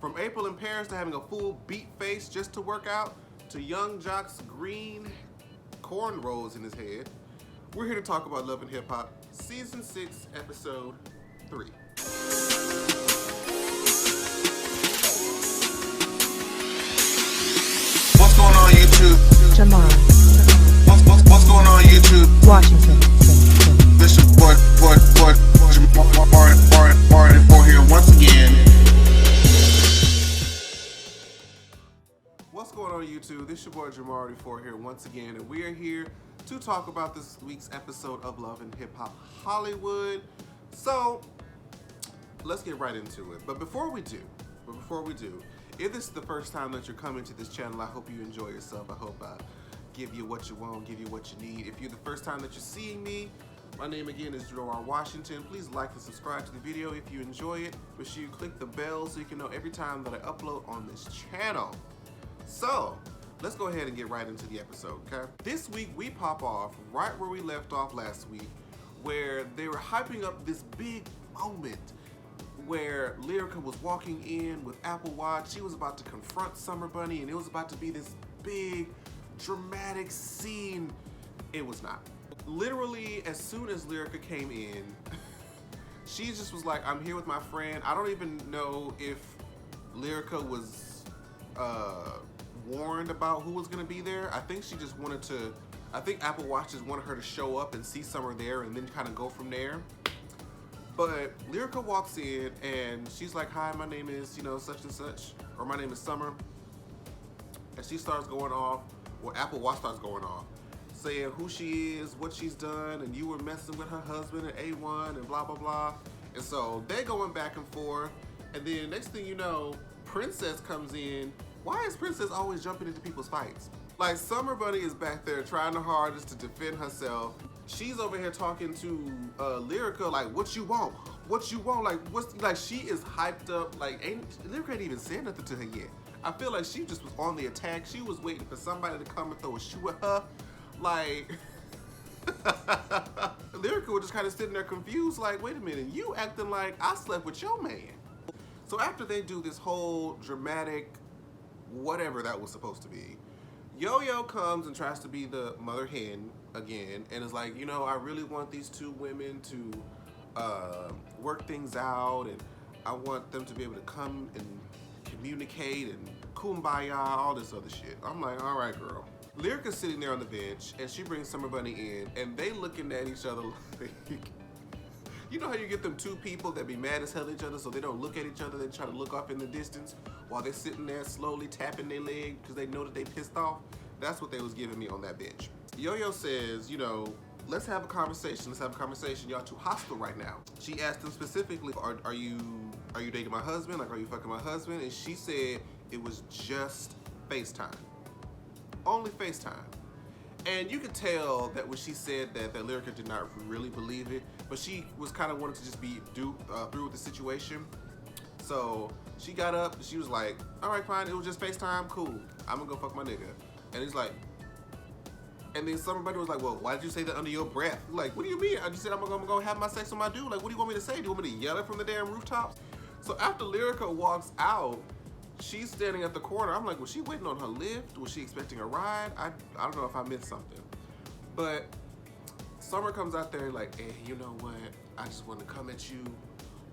From April in Paris to having a full beat face just to work out, to young Jock's green cornrows in his head, we're here to talk about Love and Hip Hop, Season 6, Episode 3. What's going on YouTube? Jamar. What's going on YouTube? Washington. This is what Jamar for here once again. What's going on YouTube? This is your boy Jamar here once again, and we are here to talk about this week's episode of Love and Hip Hop Hollywood. So let's get right into it. But before we do, if this is the first time that you're coming to this channel, I hope you enjoy yourself. I hope I give you what you want, give you what you need. If you're the first time that you're seeing me, my name again is Jamar Washington. Please like and subscribe to the video if you enjoy it. Make sure you click the bell so you can know every time that I upload on this channel. So let's go ahead and get right into the episode, okay? This week we pop off right where we left off last week, where they were hyping up this big moment where Lyrica was walking in with Apple Watch. She was about to confront Summer Bunny, and it was about to be this big dramatic scene. It was not. Literally, as soon as Lyrica came in, she just was like, I'm here with my friend. I don't even know if Lyrica was warned about who was gonna be there. I think she just wanted to, I think Apple Watch just wanted her to show up and see Summer there and then kind of go from there. But Lyrica walks in and she's like, hi, my name is, such and such, or my name is Summer. And she starts going off, well, Apple Watch starts going off, saying who she is, what she's done, and you were messing with her husband at A1 and blah, blah, blah. And so they're going back and forth. And then next thing you know, Princess comes in. Why is Princess always jumping into people's fights? Like, Summer Bunny is back there trying the hardest to defend herself. She's over here talking to Lyrica like, what you want? What you want? Like, like, she is hyped up. Like, Lyrica ain't even said nothing to her yet. I feel like she just was on the attack. She was waiting for somebody to come and throw a shoe at her. Like, Lyrica was just kind of sitting there confused, like, wait a minute, you acting like I slept with your man. So after they do this whole dramatic whatever that was supposed to be, Yo-Yo comes and tries to be the mother hen again and is like, I really want these two women to work things out, and I want them to be able to come and communicate and kumbaya, all this other shit. I'm like, all right, girl. Lyrica's sitting there on the bench and she brings Summer Bunny in and they looking at each other like, you know how you get them two people that be mad as hell at each other so they don't look at each other, they try to look off in the distance while they're sitting there slowly tapping their leg because they know that they pissed off? That's what they was giving me on that bench. Yo-Yo says, let's have a conversation. Let's have a conversation. Y'all too hostile right now. She asked them specifically, are you dating my husband? Like, are you fucking my husband? And she said it was just FaceTime. Only FaceTime. And you could tell that when she said that Lyrica did not really believe it, but she was kind of wanting to just be through with the situation. So she got up and she was like, all right, fine, it was just FaceTime, cool. I'm gonna go fuck my nigga. And he's like, and then somebody was like, well, why did you say that under your breath? Like, what do you mean? I just said I'm gonna go have my sex with my dude. Like, what do you want me to say? Do you want me to yell it from the damn rooftops? So after Lyrica walks out, she's standing at the corner. I'm like, was she waiting on her lift? Was she expecting a ride? I don't know if I missed something. But Summer comes out there like, hey, you know what? I just want to come at you,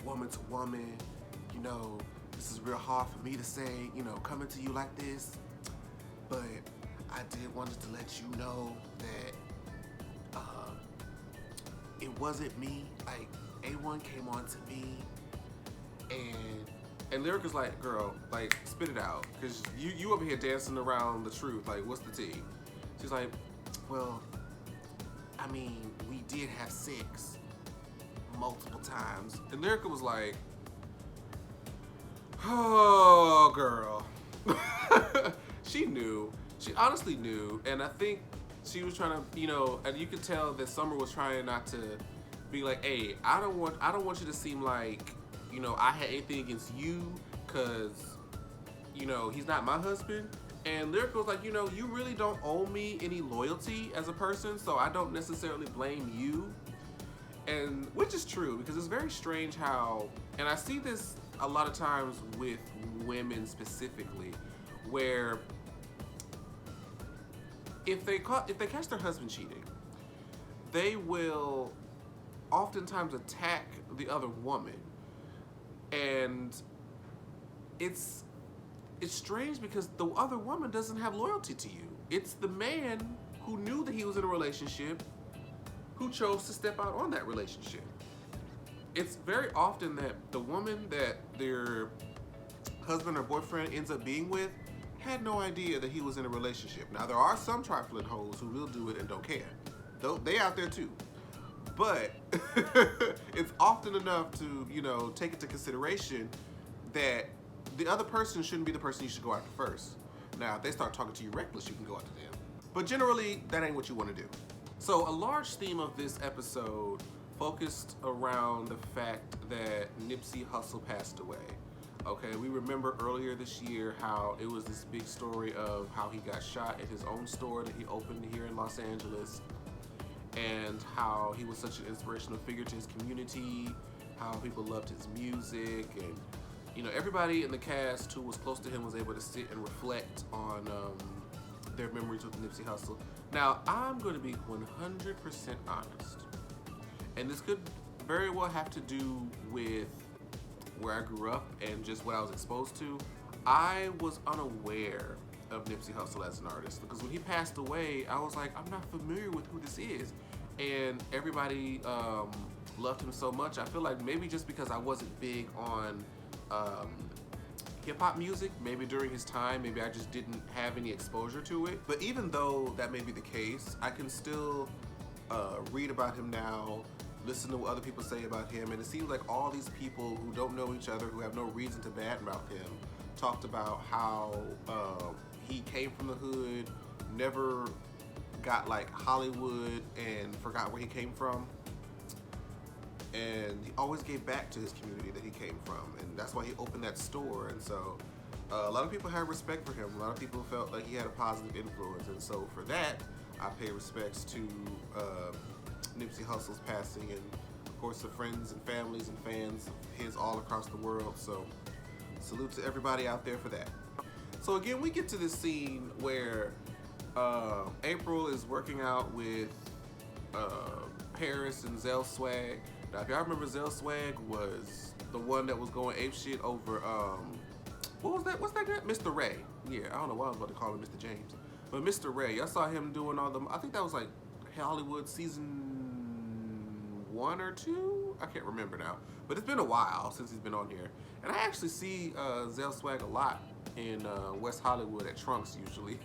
woman to woman. This is real hard for me to say, coming to you like this. But I did wanted to let you know that it wasn't me. Like, A1 came on to me, and Lyrica's like, girl, like, spit it out, because you over here dancing around the truth. Like, what's the tea? She's like, well, I mean, we did have sex multiple times. And Lyrica was like, oh, girl. She knew. She honestly knew. And I think she was trying to, and you could tell that Summer was trying not to be like, hey, I don't want you to seem like, I had anything against you, because, he's not my husband. And Lyrica was like, you really don't owe me any loyalty as a person, so I don't necessarily blame you. And which is true, because it's very strange how, and I see this a lot of times with women specifically, where if they catch their husband cheating, they will oftentimes attack the other woman, and it's strange because the other woman doesn't have loyalty to you. It's the man who knew that he was in a relationship who chose to step out on that relationship. It's very often that the woman that their husband or boyfriend ends up being with had no idea that he was in a relationship. Now, there are some trifling hoes who will do it and don't care. They out there too. But it's often enough to, take into consideration that the other person shouldn't be the person you should go after first. Now, if they start talking to you reckless, you can go after them. But generally, that ain't what you want to do. So a large theme of this episode focused around the fact that Nipsey Hussle passed away. Okay, we remember earlier this year how it was this big story of how he got shot at his own store that he opened here in Los Angeles, and how he was such an inspirational figure to his community, how people loved his music, and everybody in the cast who was close to him was able to sit and reflect on their memories with Nipsey Hussle. Now, I'm going to be 100% honest, and this could very well have to do with where I grew up and just what I was exposed to. I was unaware of Nipsey Hussle as an artist because when he passed away, I was like, I'm not familiar with who this is, and everybody loved him so much. I feel like maybe just because I wasn't big on hip-hop music, maybe during his time, maybe I just didn't have any exposure to it. But even though that may be the case, I can still read about him now, listen to what other people say about him, and it seems like all these people who don't know each other, who have no reason to badmouth him, talked about how he came from the hood, never got like Hollywood, and forgot where he came from. And he always gave back to his community that he came from, and that's why he opened that store. And so a lot of people had respect for him. A lot of people felt like he had a positive influence, and so for that, I pay respects to Nipsey Hussle's passing, and of course the friends and families and fans of his all across the world. So salute to everybody out there for that. So again, we get to this scene where April is working out with Paris and Zell Swag. Now, if y'all remember, Zell Swag was the one that was going apeshit over, what was that? What's that guy? Mr. Ray. Yeah, I don't know why I was about to call him Mr. James. But Mr. Ray, y'all saw him doing all the, I think that was like Hollywood season 1 or 2? I can't remember now. But it's been a while since he's been on here. And I actually see Zell Swag a lot in West Hollywood at Trunks usually.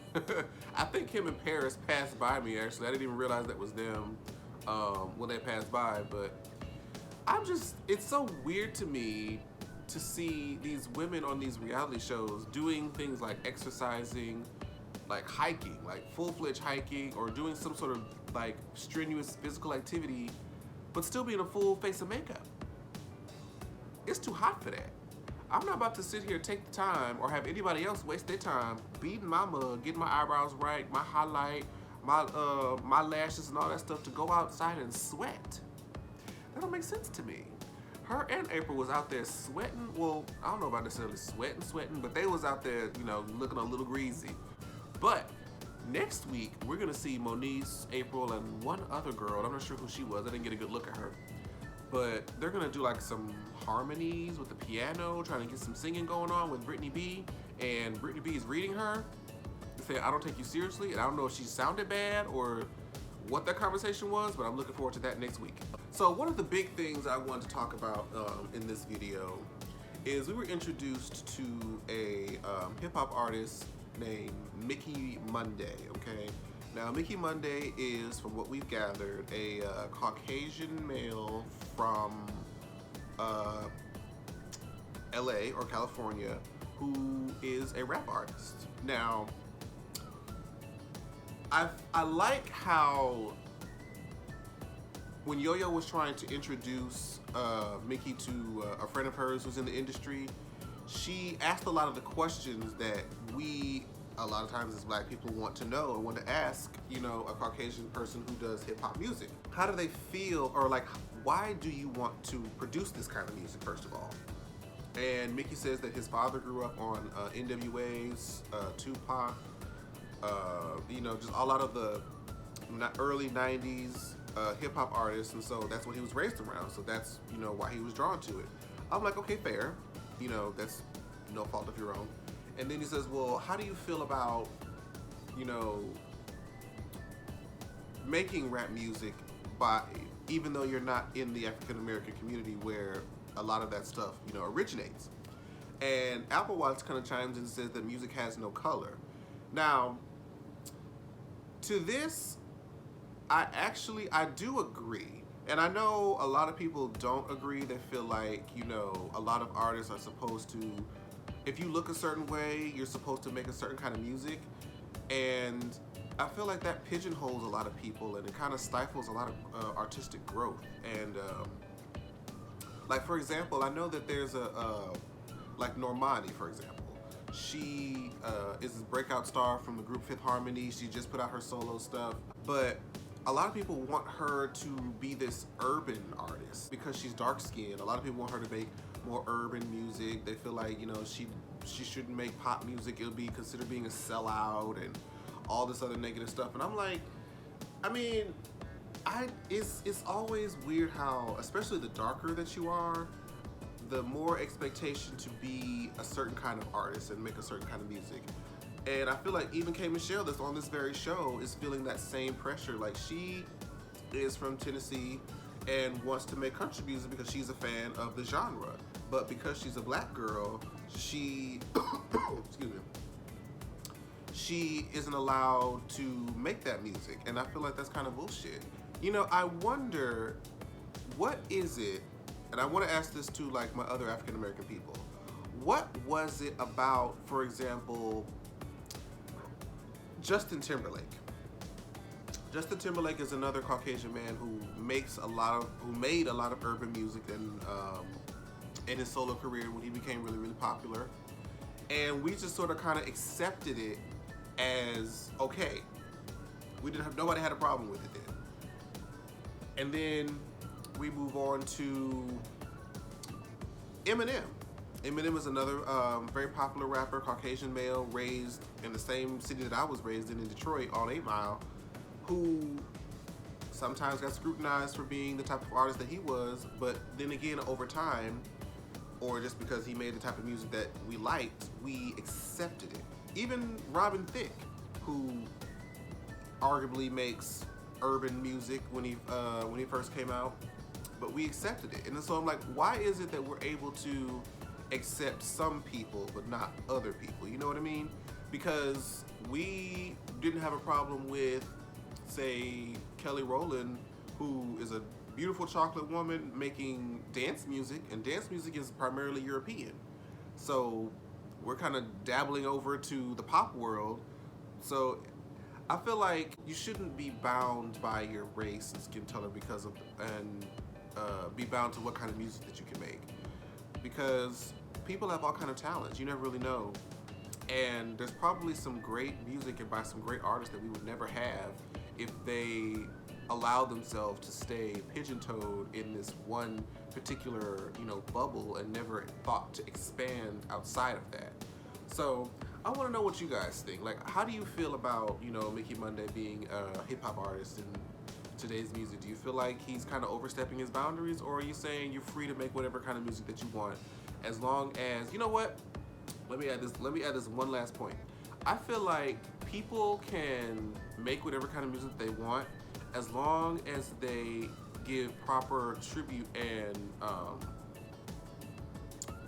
I think him and Paris passed by me actually. I didn't even realize that was them when they passed by, but it's so weird to me to see these women on these reality shows doing things like exercising, like hiking, like full-fledged hiking, or doing some sort of like strenuous physical activity, but still being a full face of makeup. It's too hot for that. I'm not about to sit here, take the time, or have anybody else waste their time beating my mug, getting my eyebrows right, my highlight, my lashes and all that stuff to go outside and sweat. That don't make sense to me. Her and April was out there sweating. Well, I don't know about necessarily sweating, but they was out there, looking a little greasy. But next week, we're gonna see Moniece, April, and one other girl. I'm not sure who she was. I didn't get a good look at her. But they're gonna do like some harmonies with the piano, trying to get some singing going on with Brittany B. And Brittany B is reading her, saying, I don't take you seriously. And I don't know if she sounded bad or what that conversation was, but I'm looking forward to that next week. So one of the big things I wanted to talk about in this video is we were introduced to a hip-hop artist named Mickey Monday, okay? Now, Mickey Monday is, from what we've gathered, a Caucasian male from LA or California who is a rap artist. Now, I like how when Yo-Yo was trying to introduce Mickey to a friend of hers who's in the industry, she asked a lot of the questions that we, a lot of times as black people, want to know and want to ask, a Caucasian person who does hip-hop music. How do they feel, or like, why do you want to produce this kind of music, first of all? And Mickey says that his father grew up on NWA's, Tupac, just a lot of the early 90s hip hop artists, and so that's what he was raised around. So that's, why he was drawn to it. I'm like, okay, fair. That's no fault of your own. And then he says, well, how do you feel about, making rap music even though you're not in the African American community where a lot of that stuff, originates? And Apple Watts kind of chimes in and says that music has no color. Now, to this, I do agree. And I know a lot of people don't agree. They feel like, a lot of artists are supposed to, if you look a certain way, you're supposed to make a certain kind of music. And I feel like that pigeonholes a lot of people, and it kind of stifles a lot of artistic growth. And like, for example, I know that there's like Normani, for example. She is a breakout star from the group Fifth Harmony. She just put out her solo stuff. But a lot of people want her to be this urban artist because she's dark-skinned. A lot of people want her to make more urban music. They feel like, she shouldn't make pop music. It'll be considered being a sellout and all this other negative stuff. And I'm like, it's always weird how, especially the darker that you are, the more expectation to be a certain kind of artist and make a certain kind of music. And I feel like even K. Michelle, that's on this very show, is feeling that same pressure. Like, she is from Tennessee and wants to make country music because she's a fan of the genre. But because she's a black girl, she excuse me, she isn't allowed to make that music. And I feel like that's kind of bullshit. I wonder, what is it, and I want to ask this to like my other African American people, what was it about, for example, Justin Timberlake? Justin Timberlake is another Caucasian man who made a lot of urban music in his solo career when he became really, really popular. And we just sort of kind of accepted it as okay. Nobody had a problem with it then. And then we move on to Eminem. Eminem is another very popular rapper, Caucasian male, raised in the same city that I was raised in Detroit, on 8 Mile, who sometimes got scrutinized for being the type of artist that he was, but then again, over time, or just because he made the type of music that we liked, we accepted it. Even Robin Thicke, who arguably makes urban music when he first came out, but we accepted it. And so I'm like, why is it that we're able to accept some people but not other people? You know what I mean? Because we didn't have a problem with, say, Kelly Rowland, who is a beautiful chocolate woman making dance music, and dance music is primarily European. So we're kind of dabbling over to the pop world. So I feel like you shouldn't be bound by your race and skin color be bound to what kind of music that you can make, because people have all kind of talents. You never really know. And there's probably some great music and by some great artists that we would never have if they allow themselves to stay pigeon-toed in this one particular, bubble and never thought to expand outside of that. So I want to know what you guys think. Like, how do you feel about, Mickey Monday being a hip-hop artist in today's music? Do you feel like he's kind of overstepping his boundaries, or are you saying you're free to make whatever kind of music that you want, as long as, you know what? Let me add this one last point. I feel like people can make whatever kind of music they want as long as they give proper tribute and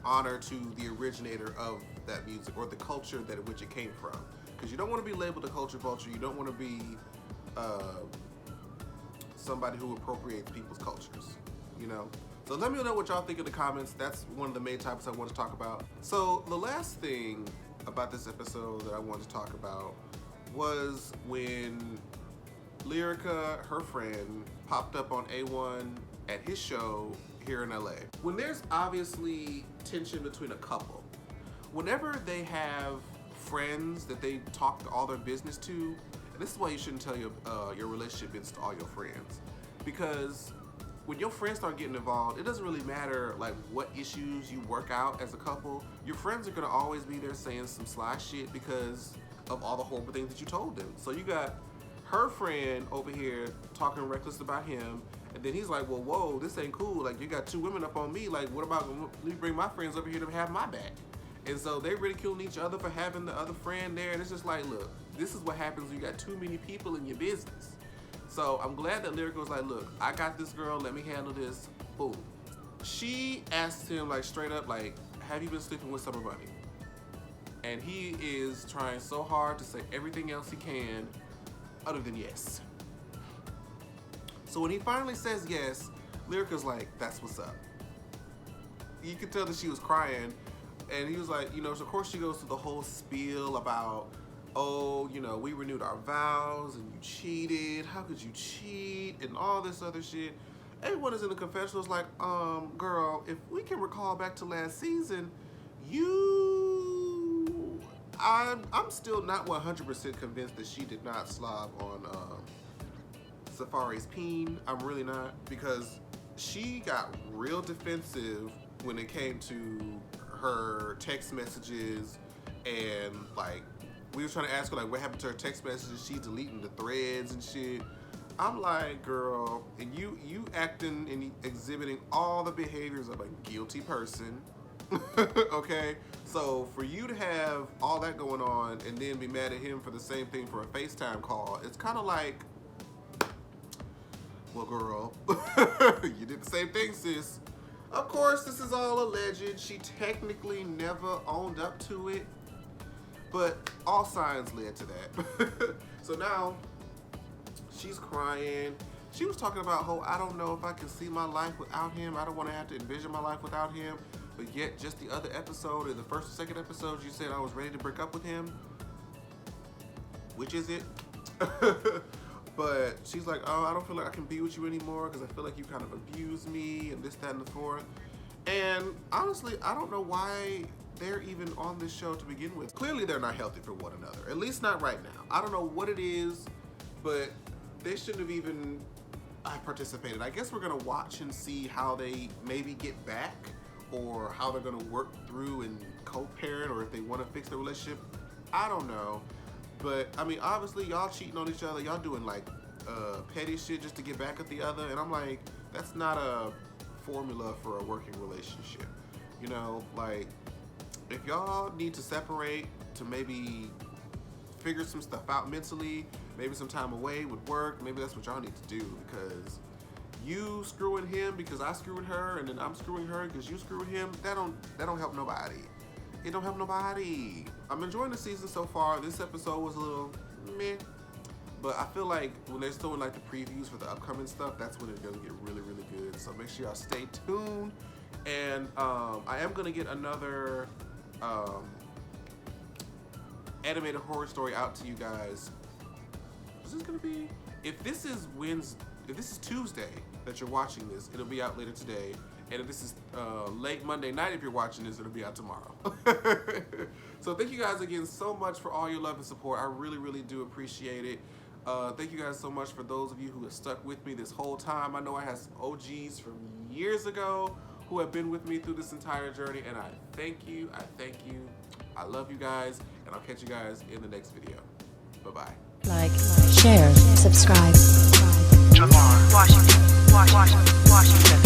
honor to the originator of that music or the culture that which it came from. Because you don't want to be labeled a culture vulture. You don't want to be somebody who appropriates people's cultures, So let me know what y'all think in the comments. That's one of the main topics I want to talk about. So the last thing about this episode that I wanted to talk about was when Lyrica, her friend, popped up on A1 at his show here in LA. When there's obviously tension between a couple, whenever they have friends that they talk all their business to, and this is why you shouldn't tell your relationship business to all your friends, because when your friends start getting involved, it doesn't really matter like what issues you work out as a couple. Your friends are gonna always be there saying some sly shit because of all the horrible things that you told them. So you got her friend over here talking reckless about him, and then he's like, well, whoa, this ain't cool. Like, you got two women up on me. Like, what about, let me bring my friends over here to have my back. And so they ridiculing each other for having the other friend there. And it's just like, look, this is what happens when you got too many people in your business. So I'm glad that Lyrica was like, look, I got this girl, let me handle this. Boom. She asked him like straight up, like, have you been sleeping with Summer Bunny? And he is trying so hard to say everything else he can other than yes. So when he finally says yes, Lyrica's like, that's what's up. You could tell that she was crying, and he was like, you know, so of course she goes through the whole spiel about, oh, you know, we renewed our vows and you cheated, how could you cheat, and all this other shit. Everyone is in the confessionals like, girl, if we can recall back to last season, I'm still not 100% convinced that she did not slob on Safari's peen. I'm really not, because she got real defensive when it came to her text messages, and like we were trying to ask her like what happened to her text messages. She's deleting the threads and shit. I'm like, girl, and you acting and exhibiting all the behaviors of a guilty person. Okay, so for you to have all that going on and then be mad at him for the same thing for a FaceTime call, it's kind of like, well, girl, you did the same thing, sis. Of course, this is all alleged. She technically never owned up to it, but all signs led to that. So now she's crying. She was talking about, oh, I don't know if I can see my life without him. I don't want to have to envision my life without him. But yet, just the other episode, or the first or second episode, you said I was ready to break up with him. Which is it? But she's like, oh, I don't feel like I can be with you anymore because I feel like you kind of abused me and this, that, and the fourth. And honestly, I don't know why they're even on this show to begin with. Clearly, they're not healthy for one another. At least not right now. I don't know what it is, but they shouldn't have even participated. I guess we're going to watch and see how they maybe get back, or how they're gonna work through and co-parent, or if they want to fix the relationship. I don't know. But I mean, obviously y'all cheating on each other, y'all doing like petty shit just to get back at the other, and I'm like, that's not a formula for a working relationship. You know, like, if y'all need to separate to maybe figure some stuff out mentally, maybe some time away would work, maybe that's what y'all need to do, because you screwing him because I screwed her, and then I'm screwing her because you screwed him, that don't help nobody. It don't help nobody. I'm enjoying the season so far. This episode was a little meh, but I feel like when they're still in like the previews for the upcoming stuff, that's when it's gonna get really, really good. So make sure y'all stay tuned. And I am gonna get another animated horror story out to you guys. Is this gonna be? If this is Tuesday that you're watching this, it'll be out later today. And if this is late Monday night, if you're watching this, it'll be out tomorrow. So thank you guys again so much for all your love and support. I really, really do appreciate it. Thank you guys so much for those of you who have stuck with me this whole time. I know I had some OGs from years ago who have been with me through this entire journey, and I thank you. I love you guys, and I'll catch you guys in the next video. Bye-bye. Like, share, subscribe. Washington.